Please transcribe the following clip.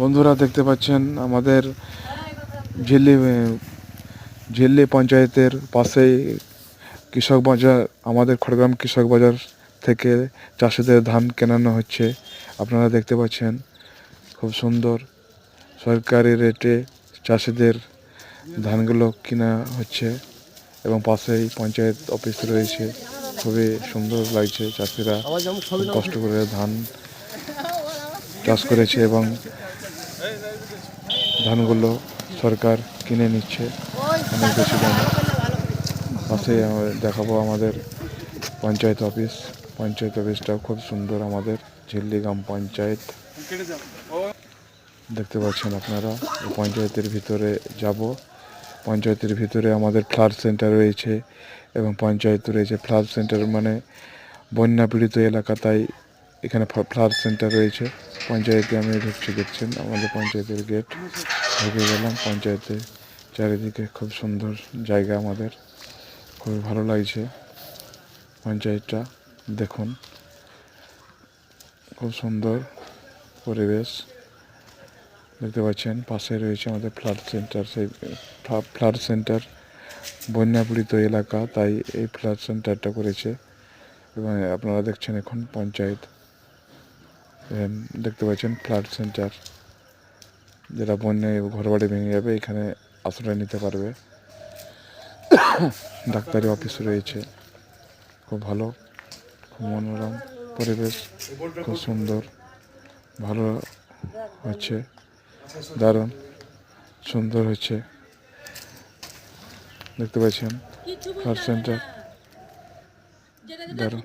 বন্ধুরা দেখতে পাচ্ছেন আমাদের ঝিল্লি ঝিল্লি পঞ্চায়েতের পাশেই কৃষক বাজার, আমাদের খড়গ্রাম কৃষক বাজার থেকে চাষিদের ধান কেনানো হচ্ছে। আপনারা দেখতে পাচ্ছেন খুব সুন্দর সরকারি রেটে চাষিদের ধানগুলো কেনা হচ্ছে এবং পাশেই পঞ্চায়েত অফিস রয়েছে। খুবই সুন্দর লাগছে, চাষিরা খুব কষ্ট করে ধান চাষ করেছে এবং ধানগুলো সরকার কিনে নিচ্ছে অনেক বেশি দামে। পাশে দেখাবো আমাদের পঞ্চায়েত অফিস। পঞ্চায়েত অফিসটাও খুব সুন্দর, আমাদের ঝিল্লি গ্রাম পঞ্চায়েত দেখতে পাচ্ছেন আপনারা। পঞ্চায়েতের ভিতরে যাব। পঞ্চায়েতের ভিতরে আমাদের ফ্লাড সেন্টার রয়েছে এবং পঞ্চায়েত রয়েছে। ফ্লাড সেন্টার মানে বন্যা পীড়িত এলাকা, তাই এখানে ফ্লাড সেন্টার রয়েছে। পঞ্চায়েতে আমি ঢুকছি, দেখছেন আমাদের পঞ্চায়েতের গেট। ঢুকে গেলাম পঞ্চায়েতে। চারিদিকে খুব সুন্দর জায়গা, আমাদের খুবই ভালো লাগছে পঞ্চায়েতটা। দেখুন খুব সুন্দর পরিবেশ দেখতে পাচ্ছেন। পাশে রয়েছে আমাদের ফ্লাড সেন্টার। সেই ফ্লাড সেন্টার বন্যাপীড়িত এলাকা, তাই এই ফ্লাড সেন্টারটা করেছে। এবং আপনারা দেখছেন এখন পঞ্চায়েত দেখতে পাচ্ছেন ফ্লাড সেন্টার, যেটা বন্যায় ঘরবাড়ি ভেঙে যাবে এখানে আশ্রয় নিতে পারবে। ডাক্তারি অফিস রয়েছে, খুব ভালো, খুব মনোরম পরিবেশ, খুব সুন্দর, ভালো হচ্ছে, দারুণ সুন্দর হচ্ছে। দেখতে পাচ্ছেন ফ্লাড সেন্টার দারুণ।